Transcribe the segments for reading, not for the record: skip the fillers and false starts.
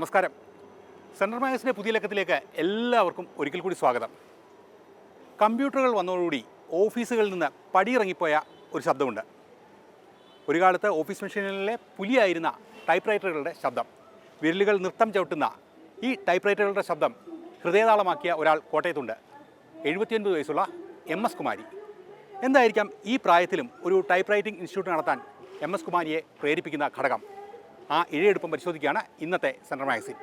നമസ്കാരം. സെൻട്രൽ മാഗസിൻ്റെ പുതിയ ലക്കത്തിലേക്ക് എല്ലാവർക്കും ഒരിക്കൽ കൂടി സ്വാഗതം. കമ്പ്യൂട്ടറുകൾ വന്നതോടുകൂടി ഓഫീസുകളിൽ നിന്ന് പടിയിറങ്ങിപ്പോയ ഒരു ശബ്ദമുണ്ട്. ഒരു കാലത്ത് ഓഫീസ് മെഷീനുകളിലെ പുലിയായിരുന്ന ടൈപ്പ് റൈറ്ററുകളുടെ ശബ്ദം, വിരലുകൾ നൃത്തം ചവിട്ടുന്ന ഈ ടൈപ്പ് റൈറ്ററുകളുടെ ശബ്ദം ഹൃദയതാളമാക്കിയ ഒരാൾ കോട്ടയത്തുണ്ട്. 79 വയസ്സുള്ള MS കുമാരി. എന്തായിരിക്കാം ഈ പ്രായത്തിലും ഒരു ടൈപ്പ് റൈറ്റിംഗ് ഇൻസ്റ്റിറ്റ്യൂട്ട് നടത്താൻ MS കുമാരിയെ പ്രേരിപ്പിക്കുന്ന ഘടകം? ആ ഇഴയെടുപ്പം പരിശോധിക്കുകയാണ് ഇന്നത്തെ സെൻട്രൽ മാഗസിൻ.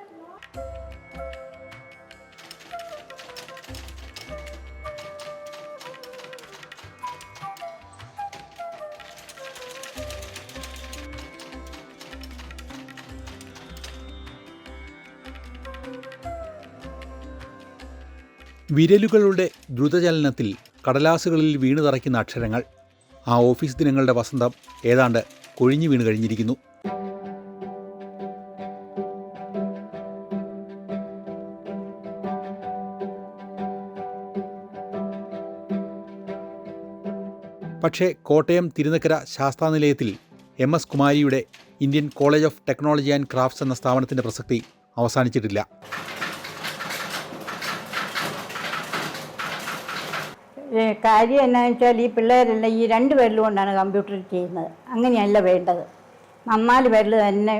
വിരലുകളുടെ ദ്രുതചലനത്തിൽ കടലാസുകളിൽ വീണു തറയ്ക്കുന്ന അക്ഷരങ്ങൾ. ആ ഓഫീസ് ദിനങ്ങളുടെ വസന്തം ഏതാണ്ട് കൊഴിഞ്ഞു വീണ് കഴിഞ്ഞിരിക്കുന്നു. പക്ഷേ കോട്ടയം തിരുനക്കര ശാസ്താനിലയത്തിൽ MS കുമാരിയുടെ Indian college of technology and crafts എന്ന സ്ഥാപനത്തിൻ്റെ പ്രസക്തി അവസാനിച്ചിട്ടില്ല. കാര്യം എന്നാന്ന് വെച്ചാൽ ഈ പിള്ളേരെല്ലാം ഈ 2 വിരൽ കൊണ്ടാണ് കമ്പ്യൂട്ടർ ചെയ്യുന്നത്. അങ്ങനെയല്ല വേണ്ടത്. 4 വിരൽ തന്നെ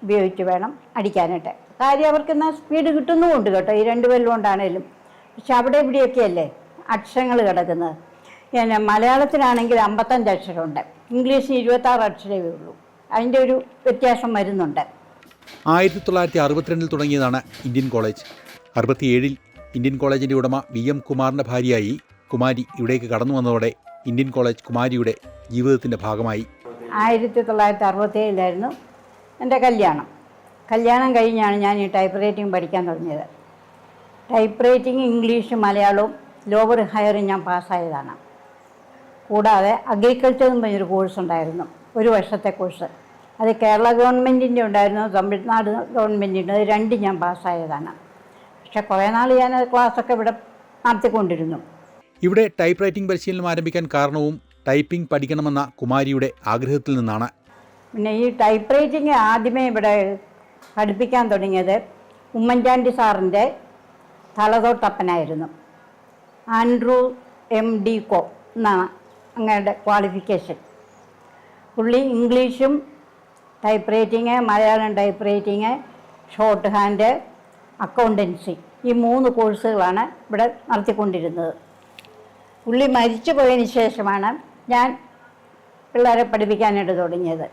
ഉപയോഗിച്ച് വേണം അടിക്കാനായിട്ട്. കാര്യം അവർക്ക് എന്നാൽ സ്പീഡ് കിട്ടുന്നുമുണ്ട് കേട്ടോ, ഈ 2 വിരൽ കൊണ്ടാണേലും. പക്ഷെ അവിടെ ഇവിടെയൊക്കെ അല്ലേ അക്ഷരങ്ങൾ കിടക്കുന്നത്. പിന്നെ മലയാളത്തിലാണെങ്കിൽ 55 അക്ഷരമുണ്ട്, ഇംഗ്ലീഷിന് 26 അക്ഷരമേ ഉള്ളൂ. അതിൻ്റെ ഒരു വ്യത്യാസം വരുന്നുണ്ട്. 1962 തുടങ്ങിയതാണ് ഇന്ത്യൻ കോളേജ്. 67 ഇന്ത്യൻ കോളേജിൻ്റെ ഉടമ VM കുമാറിൻ്റെ ഭാര്യയായി കുമാരി ഇവിടേക്ക് കടന്നു വന്നതോടെ ഇന്ത്യൻ കോളേജ് കുമാരിയുടെ ജീവിതത്തിൻ്റെ ഭാഗമായി. 1967 എൻ്റെ കല്യാണം കഴിഞ്ഞാണ് ഞാൻ ഈ ടൈപ്പ് റൈറ്റിംഗ് പഠിക്കാൻ തുടങ്ങിയത്. ടൈപ്പ് റൈറ്റിംഗ് ഇംഗ്ലീഷ് മലയാളവും ലോവർ ഹയറും ഞാൻ പാസ്സായതാണ്. കൂടാതെ അഗ്രികൾച്ചർ എന്ന് പറഞ്ഞൊരു കോഴ്സ് ഉണ്ടായിരുന്നു, 1 വർഷത്തെ കോഴ്സ്. അത് കേരള ഗവൺമെൻറ്റിൻ്റെ ഉണ്ടായിരുന്നു, തമിഴ്നാട് ഗവൺമെൻറ്റിൻ്റെ, അത് 2 ഞാൻ പാസ്സായതാണ്. പക്ഷേ കുറേ നാൾ ഞാൻ ക്ലാസ്സൊക്കെ ഇവിടെ നടത്തിക്കൊണ്ടിരുന്നു. ഇവിടെ ടൈപ്പ് റൈറ്റിംഗ് പരിശീലനം ആരംഭിക്കാൻ കാരണവും ടൈപ്പിംഗ് പഠിക്കണമെന്ന കുമാരിയുടെ ആഗ്രഹത്തിൽ നിന്നാണ്. പിന്നെ ഈ ടൈപ്പ് റൈറ്റിംഗ് ആദ്യമേ ഇവിടെ പഠിപ്പിക്കാൻ തുടങ്ങിയത് ഉമ്മൻചാണ്ടി സാറിൻ്റെ തലതൊട്ടപ്പനായിരുന്നു. ആൻഡ്രൂ MD കോ എന്നാണ് അങ്ങയുടെ ക്വാളിഫിക്കേഷൻ. പുള്ളി ഇംഗ്ലീഷും type writing, Malayalam type writing, short hand, accountancy, ഈ 3 കോഴ്സുകളാണ് ഇവിടെ നടത്തിക്കൊണ്ടിരുന്നത്. പുള്ളി മരിച്ചു പോയതിന് ശേഷമാണ് ഞാൻ പിള്ളേരെ പഠിപ്പിക്കാനായിട്ട് തുടങ്ങിയത്.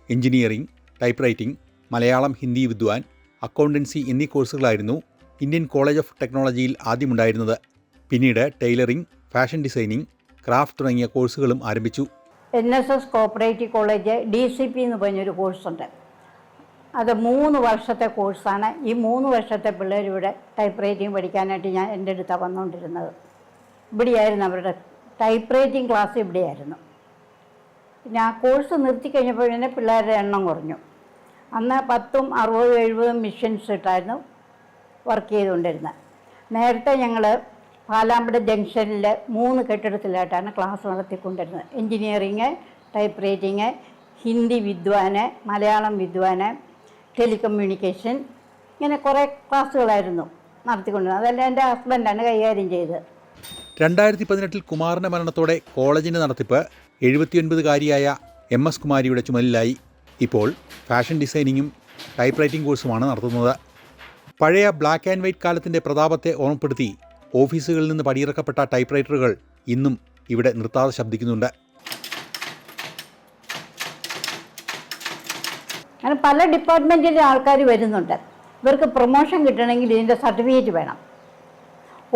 Engineering, type writing, Malayalam Hindi വിദ്വാൻ, അക്കൗണ്ടൻസി എന്നീ കോഴ്സുകളായിരുന്നു ഇന്ത്യൻ കോളേജ് ഓഫ് ടെക്നോളജിയിൽ ആദ്യമുണ്ടായിരുന്നത്. പിന്നീട് ടൈലറിംഗ്, ഫാഷൻ ഡിസൈനിങ്, ക്രാഫ്റ്റ് തുടങ്ങിയ കോഴ്സുകളും ആരംഭിച്ചു. NSS കോപ്പറേറ്റീവ് കോളേജ് DCP എന്ന് പറഞ്ഞൊരു കോഴ്സുണ്ട്. അത് 3 വർഷത്തെ കോഴ്സാണ്. ഈ 3 വർഷത്തെ പിള്ളേർ ഇവിടെ ടൈപ്പ് റൈറ്റിംഗ് പഠിക്കാനായിട്ട് എൻ്റെ അടുത്താണ് വന്നുകൊണ്ടിരുന്നത്. ഇവിടെയായിരുന്നു അവരുടെ ടൈപ്പ് റൈറ്റിംഗ് ക്ലാസ്, ഇവിടെയായിരുന്നു. പിന്നെ ആ കോഴ്സ് നിർത്തിക്കഴിഞ്ഞപ്പോൾ തന്നെ പിള്ളേരുടെ എണ്ണം കുറഞ്ഞു. അന്ന് 10, 60, 70 മിഷൻസ് ഇട്ടായിരുന്നു വർക്ക് ചെയ്തുകൊണ്ടിരുന്നത്. നേരത്തെ ഞങ്ങൾ പാലാമ്പട ജംഗ്ഷനിൽ 3 കെട്ടിടത്തിലായിട്ടാണ് ക്ലാസ് നടത്തിക്കൊണ്ടിരുന്നത്. എൻജിനീയറിങ്, ടൈപ്പ് റൈറ്റിംഗ്, ഹിന്ദി വിദ്വാന്, മലയാളം വിദ്വാന്, ടെലികമ്മ്യൂണിക്കേഷൻ, ഇങ്ങനെ കുറേ ക്ലാസ്സുകളായിരുന്നു നടത്തിക്കൊണ്ടിരുന്നത്. അതെല്ലാം എൻ്റെ ഹസ്ബൻഡാണ് കൈകാര്യം ചെയ്തത്. 2018 കുമാറിൻ്റെ മരണത്തോടെ കോളേജിൻ്റെ നടത്തിപ്പ് 79കാരിയായ MS കുമാരിയുടെ ചുമലിലായി. ഇപ്പോൾ ഫാഷൻ ഡിസൈനിങ്ങും ടൈപ്പ് റൈറ്റിംഗ് കോഴ്സുമാണ് നടത്തുന്നത്. പഴയ ബ്ലാക്ക് ആൻഡ് വൈറ്റ് കാലത്തിൻ്റെ പ്രതാപത്തെ ഓർമ്മപ്പെടുത്തി ഓഫീസുകളിൽ നിന്ന് പടിയിറക്കപ്പെട്ട ടൈപ്പ് റൈറ്ററുകൾ ഇന്നും ഇവിടെ നിർത്താതെ ശബ്ദിക്കുന്നുണ്ട്. അങ്ങനെ പല ഡിപ്പാർട്ട്മെൻറ്റിലെ ആൾക്കാർ വരുന്നുണ്ട്. ഇവർക്ക് പ്രൊമോഷൻ കിട്ടണമെങ്കിൽ ഇതിൻ്റെ സർട്ടിഫിക്കറ്റ് വേണം.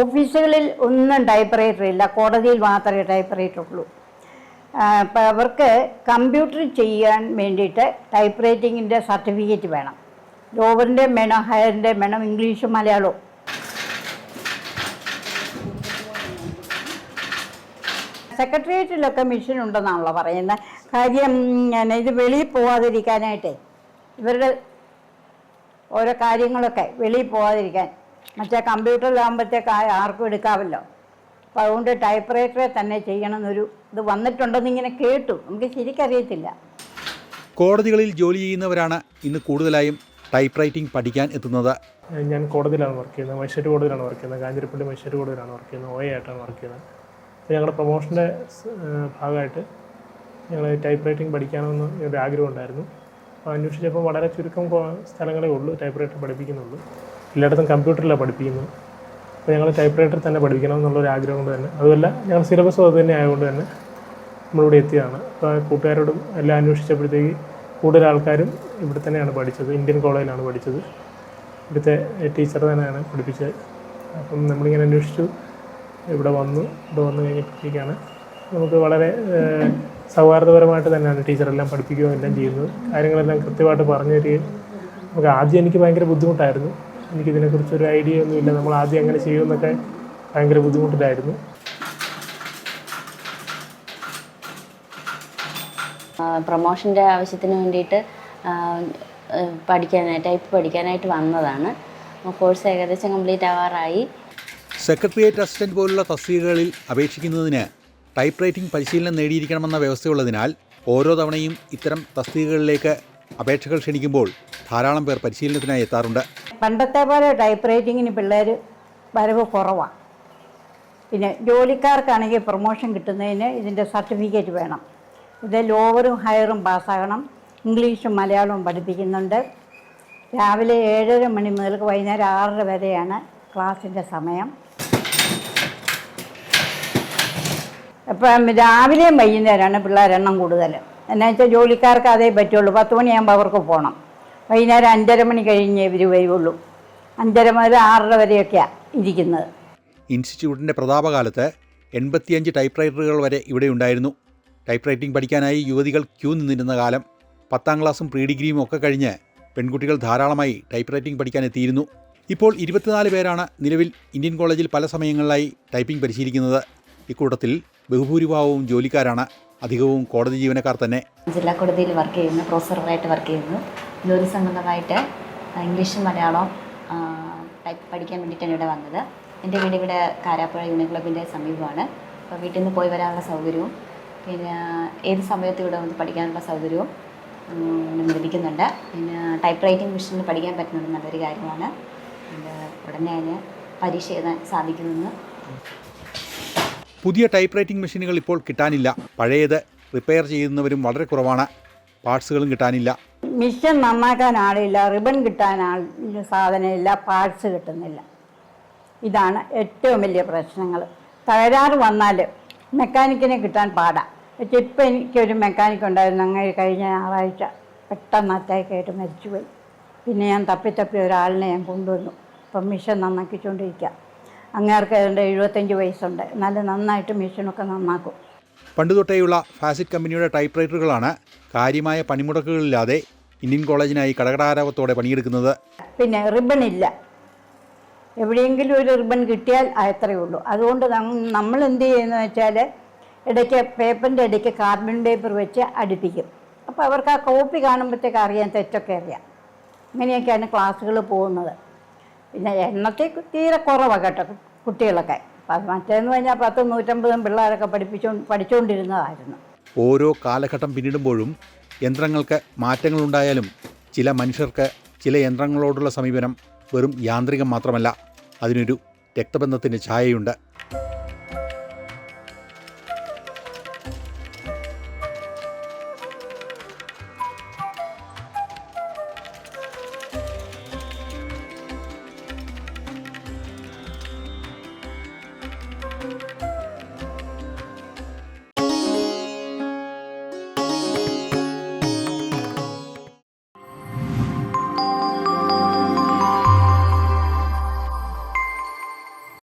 ഓഫീസുകളിൽ ഒന്നും ടൈപ്പ് റൈറ്റർ ഇല്ല, കോടതിയിൽ മാത്രമേ ടൈപ്പ് റൈറ്റർ ഉള്ളൂ. അപ്പോൾ അവർക്ക് കമ്പ്യൂട്ടർ ചെയ്യാൻ വേണ്ടിയിട്ട് ടൈപ്പ് റൈറ്റിങ്ങിൻ്റെ സർട്ടിഫിക്കറ്റ് വേണം. ലോവറിൻ്റെ വേണം, ഹയറിൻ്റെ വേണം, ഇംഗ്ലീഷും മലയാളവും. സെക്രട്ടേറിയറ്റിലൊക്കെ മെഷീൻ ഉണ്ടെന്നാണല്ലോ പറയുന്നത്. കാര്യം ഇത് വെളിയിൽ പോകാതിരിക്കാനായിട്ടേ, ഇവരുടെ ഓരോ കാര്യങ്ങളൊക്കെ വെളിയിൽ പോകാതിരിക്കാൻ. മറ്റേ കമ്പ്യൂട്ടറിലാകുമ്പോഴത്തേക്ക് ആർക്കും എടുക്കാമല്ലോ. അപ്പോൾ അതുകൊണ്ട് ടൈപ്പ് റൈറ്ററെ തന്നെ ചെയ്യണമെന്നൊരു ഇത് വന്നിട്ടുണ്ടെന്ന് ഇങ്ങനെ കേട്ടു. നമുക്ക് ശരിക്കറിയത്തില്ല. കോടതികളിൽ ജോലി ചെയ്യുന്നവരാണ് ഇന്ന് കൂടുതലായും ടൈപ്പ് റൈറ്റിംഗ് പഠിക്കാൻ എത്തുന്നത്. ഞാൻ കോടതിയിലാണ് വർക്ക് ചെയ്യുന്നത്, മജിസ്ട്രേറ്റ് കോടതിയിലാണ് വർക്ക് ചെയ്യുന്നത്, കാഞ്ഞിരപ്പള്ളി മജിസ്ട്രേറ്റ് കോടതിയിലാണ് വർക്ക് ചെയ്യുന്നത്, OA ആയിട്ടാണ് വർക്ക് ചെയ്യുന്നത്. അപ്പോൾ ഞങ്ങളുടെ പ്രൊമോഷൻ്റെ ഭാഗമായിട്ട് ഞങ്ങൾ ടൈപ്പ് റൈറ്റിംഗ് പഠിക്കാമെന്ന് ഒരു ആഗ്രഹം ഉണ്ടായിരുന്നു. അപ്പോൾ അന്വേഷിച്ചപ്പോൾ വളരെ ചുരുക്കം സ്ഥലങ്ങളേ ഉള്ളൂ ടൈപ്പ് റൈറ്റർ പഠിപ്പിക്കുന്നുള്ളൂ. എല്ലായിടത്തും കമ്പ്യൂട്ടറിലാണ് പഠിപ്പിക്കുന്നത്. അപ്പോൾ ഞങ്ങൾ ടൈപ്പ് റൈറ്റർ തന്നെ പഠിക്കണം എന്നുള്ളൊരു ആഗ്രഹം കൊണ്ട് തന്നെ, അതുമല്ല ഞങ്ങൾ സിലബസും അത് തന്നെ ആയതുകൊണ്ട് തന്നെ നമ്മളിവിടെ എത്തിയതാണ്. അപ്പോൾ കൂട്ടുകാരോടും എല്ലാം അന്വേഷിച്ചപ്പോഴത്തേക്ക് കൂടുതൽ ആൾക്കാരും ഇവിടെ തന്നെയാണ് പഠിച്ചത്, ഇന്ത്യൻ കോളേജിലാണ് പഠിച്ചത്. ഇവിടുത്തെ ടീച്ചർ തന്നെയാണ് പഠിപ്പിച്ചത്. അപ്പം നമ്മളിങ്ങനെ അന്വേഷിച്ചു, ഇവിടെ വന്നു കഴിഞ്ഞപ്പോഴത്തേക്കാണ് നമുക്ക് വളരെ സൗഹാർദ്ദപരമായിട്ട് തന്നെയാണ് ടീച്ചറെല്ലാം പഠിപ്പിക്കുകയും എല്ലാം ചെയ്യുന്നത്. കാര്യങ്ങളെല്ലാം കൃത്യമായിട്ട് പറഞ്ഞു തരികയും. നമുക്ക് ആദ്യം എനിക്ക് ഭയങ്കര ബുദ്ധിമുട്ടായിരുന്നു, എനിക്കിതിനെക്കുറിച്ചൊരു ഐഡിയ ഒന്നുമില്ല, നമ്മൾ ആദ്യം എങ്ങനെ ചെയ്യുമെന്നൊക്കെ ഭയങ്കര ബുദ്ധിമുട്ടിലായിരുന്നു. പ്രൊമോഷൻ്റെ ആവശ്യത്തിന് വേണ്ടിയിട്ട് ടൈപ്പ് പഠിക്കാനായിട്ട് വന്നതാണ്. കോഴ്സ് ഏകദേശം കംപ്ലീറ്റ് ആവാറായി. സെക്രട്ടേറിയറ്റ് അസിസ്റ്റന്റ് പോലുള്ള തസ്തികകളിൽ അപേക്ഷിക്കുന്നതിന് ടൈപ്പ് റൈറ്റിംഗ് പരിശീലനം നേടിയിരിക്കണമെന്ന വ്യവസ്ഥയുള്ളതിനാൽ ഓരോ തവണയും ഇത്തരം തസ്തികകളിലേക്ക് അപേക്ഷകൾ ക്ഷണിക്കുമ്പോൾ ധാരാളം പേർ പരിശീലനത്തിനായി എത്താറുണ്ട്. പണ്ടത്തെ പോലെ ടൈപ്പ് റൈറ്റിങ്ങിന് പിള്ളേർ വരവ് കുറവാണ്. പിന്നെ ജോലിക്കാർക്കാണെങ്കിൽ പ്രൊമോഷൻ കിട്ടുന്നതിന് ഇതിൻ്റെ സർട്ടിഫിക്കറ്റ് വേണം. ഇത് ലോവറും ഹയറും പാസ്സാകണം. ഇംഗ്ലീഷും മലയാളവും പഠിപ്പിക്കുന്നുണ്ട്. രാവിലെ 7:30 മണി മുതൽ വൈകുന്നേരം 6:30 വരെയാണ് ക്ലാസ്സിൻ്റെ സമയം. അപ്പം രാവിലെയും വൈകുന്നേരമാണ് പിള്ളേരെണ്ണം കൂടുതൽ. എന്നാ വെച്ചാൽ ജോലിക്കാർക്ക് അതേ പറ്റുള്ളൂ. 10 മണിയാകുമ്പോൾ അവർക്ക് പോകണം. വൈകുന്നേരം 5:30 മണി കഴിഞ്ഞേ ഇവർ വരുള്ളൂ. 5:30 മുതൽ 6:30 വരെയൊക്കെയാണ് ഇരിക്കുന്നത്. ഇൻസ്റ്റിറ്റ്യൂട്ടിൻ്റെ പ്രതാപകാലത്ത് 85 ടൈപ്പ് റൈറ്ററുകൾ വരെ ഇവിടെ ഉണ്ടായിരുന്നു. ടൈപ്പ് റൈറ്റിംഗ് പഠിക്കാനായി യുവതികൾ ക്യൂ നിന്നിരുന്ന കാലം. 10ാം ക്ലാസ്സും പ്രീ ഡിഗ്രിയും ഒക്കെ കഴിഞ്ഞ് പെൺകുട്ടികൾ ധാരാളമായി ടൈപ്പ് റൈറ്റിംഗ് പഠിക്കാൻ എത്തിയിരുന്നു. ഇപ്പോൾ 24 പേരാണ് നിലവിൽ ഇന്ത്യൻ കോളേജിൽ പല സമയങ്ങളിലായി ടൈപ്പിംഗ് പരിശീലിക്കുന്നത്. ഇക്കൂട്ടത്തിൽ ബഹുഭൂരിഭാഗവും ജോലിക്കാരാണ്, അധികവും കോടതി ജീവനക്കാർ തന്നെ. ജില്ലാ കോടതിയിൽ വർക്ക് ചെയ്യുന്നു, പ്രൊഫസറായിട്ട് വർക്ക് ചെയ്യുന്നു. ജോലി സംബന്ധമായിട്ട് ഇംഗ്ലീഷും മലയാളവും ടൈപ്പ് പഠിക്കാൻ വേണ്ടിയിട്ടാണ് ഇവിടെ വന്നത്. എൻ്റെ വീട് ഇവിടെ കാരാപ്പുഴ യൂണിയൻ ക്ലബിൻ്റെ സമീപമാണ്. അപ്പോൾ വീട്ടിൽ നിന്ന് പോയി വരാനുള്ള സൗകര്യവും പിന്നെ ഏത് സമയത്തും ഇവിടെ വന്ന് പഠിക്കാനുള്ള സൗകര്യവും ലഭിക്കുന്നുണ്ട്. പിന്നെ ടൈപ്പ് റൈറ്റിംഗ് മെഷീനിൽ പഠിക്കാൻ പറ്റുന്നത് നല്ലൊരു കാര്യമാണ്. ഉടനെ അതിന് പരീക്ഷ എഴുതാൻ സാധിക്കുമെന്ന്. പുതിയ ടൈപ്പ് റൈറ്റിംഗ് മെഷീനുകൾ ഇപ്പോൾ കിട്ടാനില്ല. പഴയത് റിപ്പയർ ചെയ്യുന്നവരും വളരെ കുറവാണ്. പാർട്സുകളും കിട്ടാനില്ല. മിഷൻ നന്നാക്കാൻ ആളില്ല, റിബൺ കിട്ടാൻ സാധനമില്ല, പാർട്സ് കിട്ടുന്നില്ല. ഇതാണ് ഏറ്റവും വലിയ പ്രശ്നങ്ങൾ. തകരാറ് വന്നാൽ മെക്കാനിക്കിനെ കിട്ടാൻ പാടാണ്. പക്ഷേ ഇപ്പം എനിക്കൊരു മെക്കാനിക്ക് ഉണ്ടായിരുന്നു, അങ്ങനെ കഴിഞ്ഞ ഞായറാഴ്ച പെട്ടെന്ന് അറ്റാക്കായിട്ട് മരിച്ചുപോയി. പിന്നെ ഞാൻ തപ്പി ഒരാളിനെ ഞാൻ കൊണ്ടുവന്നു. ഇപ്പം മിഷൻ നന്നാക്കിക്കൊണ്ടിരിക്കുക. അങ്ങേർക്ക് ഏതാണ്ട് 75 വയസ്സുണ്ട്. എന്നാലും നന്നായിട്ട് മിഷനൊക്കെ നന്നാക്കും. പണ്ടുതൊട്ടേയുള്ള ഫാസിറ്റ് കമ്പനിയുടെ ടൈപ്പ് റൈറ്ററുകളാണ് കാര്യമായ പണിമുടക്കുകളില്ലാതെ ഇന്ത്യൻ കോളേജിനായി കടകടാരവത്തോടെ പണിയെടുക്കുന്നത്. പിന്നെ റിബൺ ഇല്ല. എവിടെയെങ്കിലും ഒരു റിബൺ കിട്ടിയാൽ അത്രയേ ഉള്ളൂ. അതുകൊണ്ട് നമ്മൾ എന്ത് ചെയ്യുന്നത് വെച്ചാൽ ഇടയ്ക്ക് പേപ്പറിൻ്റെ ഇടയ്ക്ക് കാർബൺ പേപ്പർ വെച്ച് അടുപ്പിക്കും. അപ്പോൾ അവർക്ക് ആ കോപ്പി കാണുമ്പോഴത്തേക്ക് അറിയാൻ, തെറ്റൊക്കെ അറിയാം. ഇങ്ങനെയൊക്കെയാണ് ക്ലാസ്സുകൾ പോകുന്നത്. പിന്നെ എണ്ണത്തിൽ തീരെ കുറവാണ് കേട്ടോ കുട്ടികളൊക്കെ. മറ്റേന്ന് പറഞ്ഞാൽ 150 പിള്ളേരൊക്കെ പഠിച്ചുകൊണ്ടിരുന്നതായിരുന്നു. ഓരോ കാലഘട്ടം പിന്നിടുമ്പോഴും യന്ത്രങ്ങൾക്ക് മാറ്റങ്ങളുണ്ടായാലും ചില മനുഷ്യർക്ക് ചില യന്ത്രങ്ങളോടുള്ള സമീപനം വെറും യാന്ത്രികം മാത്രമല്ല, അതിനൊരു രക്തബന്ധത്തിൻ്റെ ഛായയുണ്ട്.